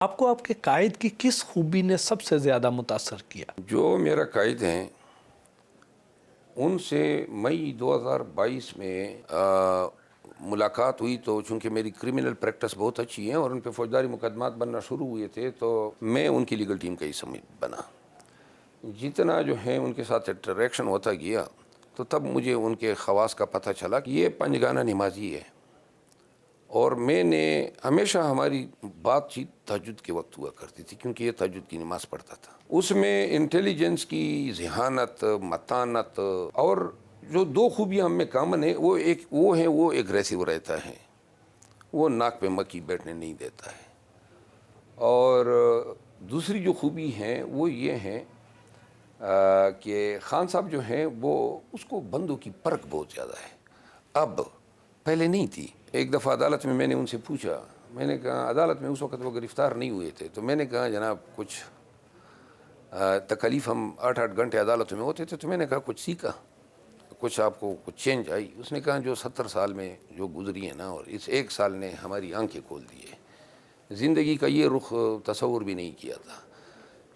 آپ کو آپ کے قائد کی کس خوبی نے سب سے زیادہ متاثر کیا؟ جو میرا قائد ہیں ان سے مئی 2022 میں ملاقات ہوئی، تو چونکہ میری کرمنل پریکٹس بہت اچھی ہے اور ان پہ فوجداری مقدمات بننا شروع ہوئے تھے، تو میں ان کی لیگل ٹیم کا حصہ بنا. جتنا جو ہے ان کے ساتھ انٹریکشن ہوتا گیا تو تب مجھے ان کے خواص کا پتہ چلا کہ یہ پنجگانہ نمازی ہے. اور میں نے ہمیشہ ہماری بات چیت تہجد کے وقت ہوا کرتی تھی، کیونکہ یہ تہجد کی نماز پڑھتا تھا. اس میں انٹیلیجنس کی ذہانت، متانت، اور جو دو خوبیاں ہم میں کامن ہے وہ ایگریسو رہتا ہے، وہ ناک پہ مکھی بیٹھنے نہیں دیتا ہے. اور دوسری جو خوبی ہیں وہ یہ ہیں کہ خان صاحب جو ہیں وہ اس کو بندوں کی پرکھ بہت زیادہ ہے. اب پہلے نہیں تھی. ایک دفعہ عدالت میں نے ان سے پوچھا، میں نے کہا عدالت میں اس وقت وہ گرفتار نہیں ہوئے تھے، تو میں نے کہا جناب کچھ تکلیف، ہم 8 گھنٹے عدالت میں ہوتے تھے، تو میں نے کہا کچھ سیکھا، کچھ آپ کو کچھ چینج آئی؟ اس نے کہا جو 70 سال میں جو گزری ہے نا، اور اس 1 سال نے ہماری آنکھیں کھول دی ہے، زندگی کا یہ رخ تصور بھی نہیں کیا تھا.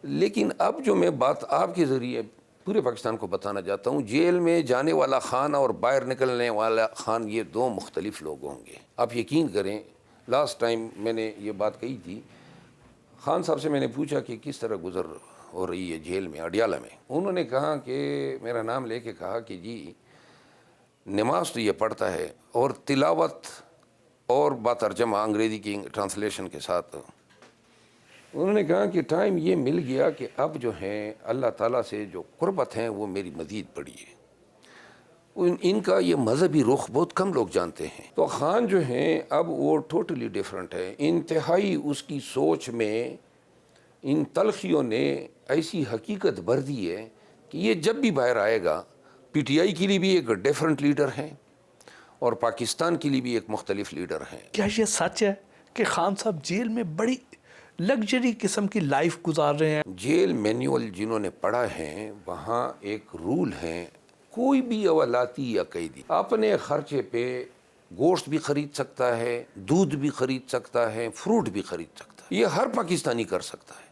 لیکن اب جو میں بات آپ کے ذریعے پورے پاکستان کو بتانا چاہتا ہوں، جیل میں جانے والا خان اور باہر نکلنے والا خان یہ 2 مختلف لوگ ہوں گے. آپ یقین کریں، لاسٹ ٹائم میں نے یہ بات کہی تھی، خان صاحب سے میں نے پوچھا کہ کس طرح گزر ہو رہی ہے جیل میں اڈیالہ میں. انہوں نے کہا کہ میرا نام لے کے کہا کہ جی نماز تو یہ پڑھتا ہے، اور تلاوت اور باترجمہ انگریزی کی ٹرانسلیشن کے ساتھ. انہوں نے کہا کہ ٹائم یہ مل گیا کہ اب جو ہیں اللہ تعالیٰ سے جو قربت ہیں وہ میری مزید بڑھی ہے. ان کا یہ مذہبی رخ بہت کم لوگ جانتے ہیں. تو خان جو ہیں اب وہ ٹوٹلی ڈیفرنٹ ہے. انتہائی اس کی سوچ میں ان تلخیوں نے ایسی حقیقت بھر دی ہے کہ یہ جب بھی باہر آئے گا، پی ٹی آئی کے لیے بھی ایک ڈیفرنٹ لیڈر ہیں اور پاکستان کے لیے بھی ایک مختلف لیڈر ہیں. کیا یہ سچ ہے کہ خان صاحب جیل میں بڑی لگژری قسم کی لائف گزار رہے ہیں؟ جیل مینیول جنہوں نے پڑھا ہے، وہاں ایک رول ہے، کوئی بھی اولاتی یا قیدی اپنے خرچے پہ گوشت بھی خرید سکتا ہے، دودھ بھی خرید سکتا ہے، فروٹ بھی خرید سکتا ہے. یہ ہر پاکستانی کر سکتا ہے.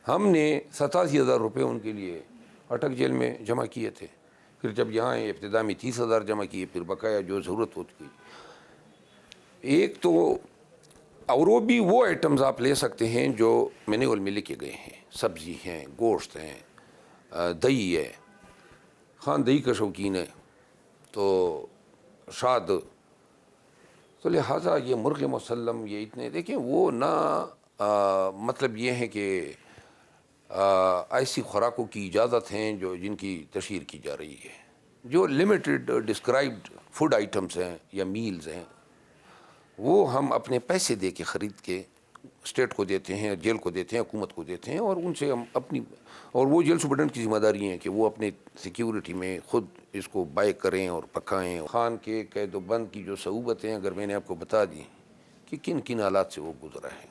ہم نے 87,000 روپے ان کے لیے اٹک جیل میں جمع کیے تھے. پھر جب یہاں ابتدا میں 30,000 جمع کیے، پھر بقایا جو ضرورت ہوتی گئی. ایک تو اور وہ بھی وہ آئٹمز آپ لے سکتے ہیں جو مینیول میں لکھے گئے ہیں، سبزی ہیں، گوشت ہیں، دہی ہے. خان دہی کا شوقین ہے، تو شاد، تو لہٰذا یہ مرغ مسلم، یہ اتنے دیکھیں وہ نہ مطلب یہ ہے کہ ایسی خوراکوں کی اجازت ہیں جن کی تشہیر کی جا رہی ہے. جو لمیٹڈ ڈسکرائبڈ فوڈ آئٹمز ہیں یا میلز ہیں، وہ ہم اپنے پیسے دے کے خرید کے اسٹیٹ کو دیتے ہیں، جیل کو دیتے ہیں، حکومت کو دیتے ہیں، اور ان سے ہم اپنی، اور وہ جیل سپرڈنٹ کی ذمہ داری ہے کہ وہ اپنے سیکیورٹی میں خود اس کو بائی کریں اور پکائیں. خان کے قید و بند کی جو صعوبتیں اگر میں نے آپ کو بتا دی کہ کن کن حالات سے وہ گزرا ہے،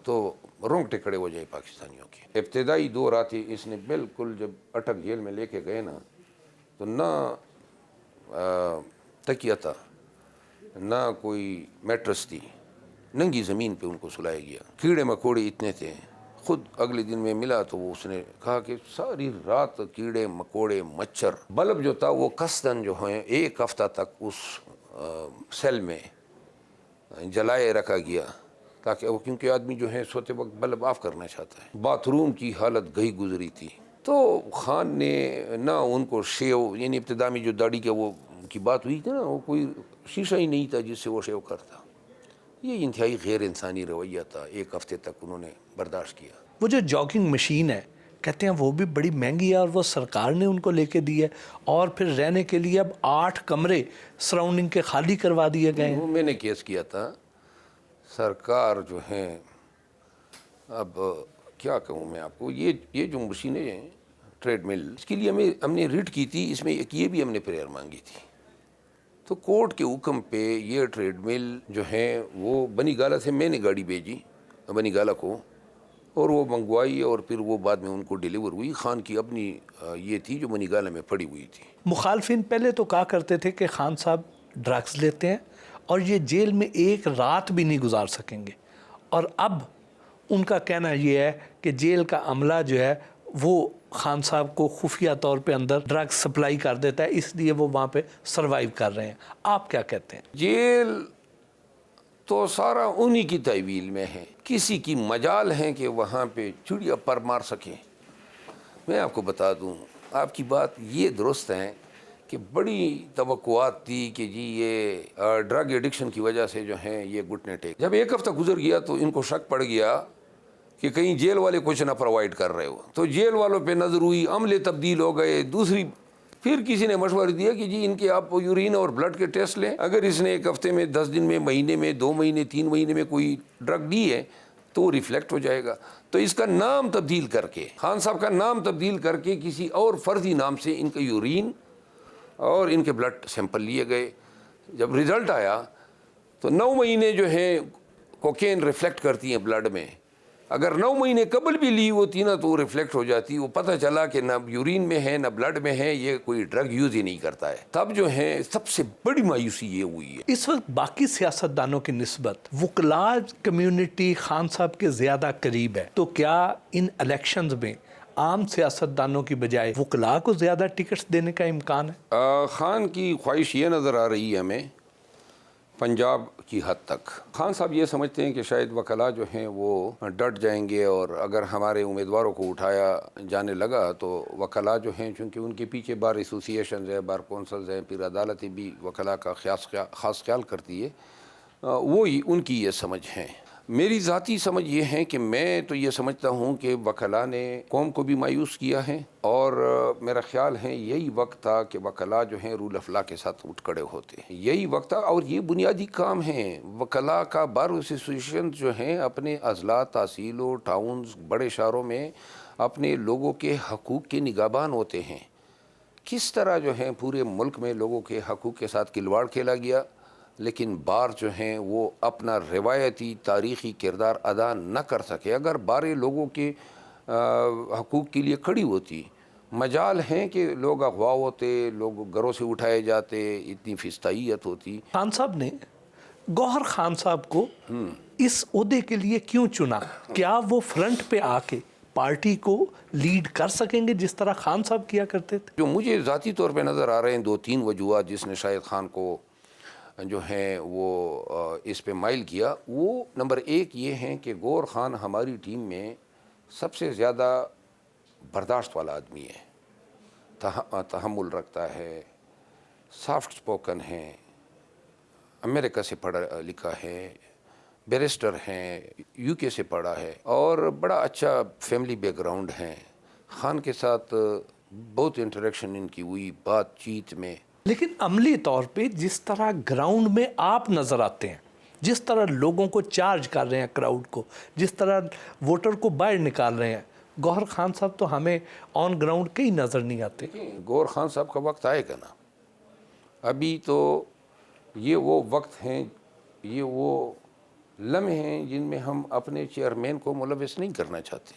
تو رونگٹے کھڑے ہو جائے پاکستانیوں کے. ابتدائی دور آتی اس نے بالکل، جب اٹک جیل میں لے کے گئے نا، تو نہ تکیہ تھا، نہ کوئی میٹرس تھی، ننگی زمین پہ ان کو سلایا گیا. کیڑے مکوڑے اتنے تھے. خود اگلے دن میں ملا تو وہ اس نے کہا کہ ساری رات کیڑے مکوڑے مچھر، بلب جو تھا وہ قصداً جو ہیں 1 ہفتہ تک اس سیل میں جلائے رکھا گیا، تاکہ وہ، کیونکہ آدمی جو ہے سوتے وقت بلب آف کرنا چاہتا ہے. باتھ روم کی حالت گئی گزری تھی. تو خان نے نہ ان کو شیو، یعنی ابتدا میں جو داڑھی کے وہ کی بات ہوئی تھی نا، وہ کوئی شیشہ ہی نہیں تھا جس سے وہ شیو کرتا. یہ انتہائی غیر انسانی رویہ تھا. 1 ہفتے تک انہوں نے برداشت کیا. وہ جو جاگنگ مشین ہے کہتے ہیں وہ بھی بڑی مہنگی ہے، اور وہ سرکار نے ان کو لے کے دی ہے، اور پھر رہنے کے لیے اب 8 کمرے سراؤنڈنگ کے خالی کروا دیے گئے ہیں. وہ میں نے کیس کیا تھا. سرکار جو ہیں، اب کیا کہوں میں آپ کو، یہ جو مشینیں ہیں ٹریڈ مل، اس کے لیے ہم نے ریٹ کی تھی. اس میں ایک یہ بھی ہم نے پریئر مانگی تھی. تو کورٹ کے حکم پہ یہ ٹریڈ مل جو ہیں وہ بنی گالہ سے میں نے گاڑی بھیجی بنی گالہ کو، اور وہ منگوائی، اور پھر وہ بعد میں ان کو ڈیلیور ہوئی. خان کی اپنی یہ تھی جو بنی گالہ میں پڑی ہوئی تھی. مخالفین پہلے تو کہا کرتے تھے کہ خان صاحب ڈرگز لیتے ہیں اور یہ جیل میں 1 رات بھی نہیں گزار سکیں گے، اور اب ان کا کہنا یہ ہے کہ جیل کا عملہ جو ہے وہ خان صاحب کو خفیہ طور پہ اندر ڈرگ سپلائی کر دیتا ہے، اس لیے وہ وہاں پہ سروائیو کر رہے ہیں. آپ کیا کہتے ہیں؟ جیل تو سارا انہی کی تحویل میں ہے، کسی کی مجال ہے کہ وہاں پہ چڑیا پر مار سکیں. میں آپ کو بتا دوں، آپ کی بات یہ درست ہے کہ بڑی توقعات تھی کہ جی یہ ڈرگ ایڈکشن کی وجہ سے جو ہیں یہ گھٹنے ٹیک. جب ایک ہفتہ گزر گیا تو ان کو شک پڑ گیا کہ کہیں جیل والے کچھ نہ پرووائڈ کر رہے ہو، تو جیل والوں پہ نظر ہوئی، عملے تبدیل ہو گئے. دوسری پھر کسی نے مشورہ دیا کہ جی ان کے آپ یورین اور بلڈ کے ٹیسٹ لیں، اگر اس نے ایک ہفتے میں 10 دن میں، مہینے میں، 2 مہینے، 3 مہینے میں کوئی ڈرگ دی ہے تو وہ ریفلیکٹ ہو جائے گا. تو اس کا نام تبدیل کر کے، خان صاحب کا نام تبدیل کر کے کسی اور فرضی نام سے ان کا یورین اور ان کے بلڈ سیمپل لیے گئے. جب رزلٹ آیا تو 9 مہینے جو ہیں کوکین ریفلیکٹ کرتی ہیں بلڈ میں. اگر 9 مہینے قبل بھی لی ہوتی نا تو وہ ریفلیکٹ ہو جاتی. وہ پتہ چلا کہ نہ یورین میں ہے نہ بلڈ میں ہے، یہ کوئی ڈرگ یوز ہی نہیں کرتا ہے. تب جو ہے سب سے بڑی مایوسی یہ ہوئی ہے. اس وقت باقی سیاستدانوں کی نسبت وکلاء کمیونٹی خان صاحب کے زیادہ قریب ہے، تو کیا ان الیکشنز میں عام سیاستدانوں کی بجائے وکلاء کو زیادہ ٹکٹس دینے کا امکان ہے؟ خان کی خواہش یہ نظر آ رہی ہے ہمیں پنجاب کی حد تک. خان صاحب یہ سمجھتے ہیں کہ شاید وکلاء جو ہیں وہ ڈٹ جائیں گے، اور اگر ہمارے امیدواروں کو اٹھایا جانے لگا تو وکلاء جو ہیں، چونکہ ان کے پیچھے بار ایسوسیشنز ہیں، بار کونسلز ہیں، پھر عدالتیں بھی وکلاء کا خاص خیال کرتی ہے. وہی ان کی یہ سمجھ ہے. میری ذاتی سمجھ یہ ہے کہ میں تو یہ سمجھتا ہوں کہ وکلاء نے قوم کو بھی مایوس کیا ہے، اور میرا خیال ہے یہی وقت تھا کہ وکلاء جو ہیں رول آف لا کے ساتھ اٹھ کھڑے ہوتے. یہی وقت تھا، اور یہ بنیادی کام ہے وکلاء کا. بار ایسوسیشن جو ہیں اپنے اضلاع، تحصیلوں، ٹاؤنز، بڑے شہروں میں اپنے لوگوں کے حقوق کے نگہبان ہوتے ہیں. کس طرح جو ہیں پورے ملک میں لوگوں کے حقوق کے ساتھ کھلواڑ کھیلا گیا، لیکن بار جو ہیں وہ اپنا روایتی تاریخی کردار ادا نہ کر سکے. اگر باریں لوگوں کے حقوق کے لیے کھڑی ہوتی، مجال ہیں کہ لوگ اغوا ہوتے، لوگ گھروں سے اٹھائے جاتے، اتنی فستائیت ہوتی. خان صاحب نے گوہر خان صاحب کو اس عہدے کے لیے کیوں چنا؟ کیا وہ فرنٹ پہ آ کے پارٹی کو لیڈ کر سکیں گے جس طرح خان صاحب کیا کرتے تھے؟ جو مجھے ذاتی طور پہ نظر آ رہے ہیں 2-3 وجوہات جس نے شاید خان کو جو ہیں وہ اس پہ مائل کیا. وہ نمبر 1 یہ ہیں کہ گور خان ہماری ٹیم میں سب سے زیادہ برداشت والا آدمی ہے، تحمل رکھتا ہے، سافٹ سپوکن ہے، امریکہ سے پڑھا لکھا ہے، بیرسٹر ہیں، UK سے پڑھا ہے، اور بڑا اچھا فیملی بیک گراؤنڈ ہے. خان کے ساتھ بہت انٹریکشن ان کی ہوئی بات چیت میں. لیکن عملی طور پہ جس طرح گراؤنڈ میں آپ نظر آتے ہیں، جس طرح لوگوں کو چارج کر رہے ہیں، کراؤڈ کو جس طرح ووٹر کو باہر نکال رہے ہیں، گوہر خان صاحب تو ہمیں آن گراؤنڈ کہیں نظر نہیں آتے. گور خان صاحب کا وقت آئے گا نا. ابھی تو یہ وہ وقت ہیں، یہ وہ لمحے ہیں جن میں ہم اپنے چیئرمین کو ملوث نہیں کرنا چاہتے.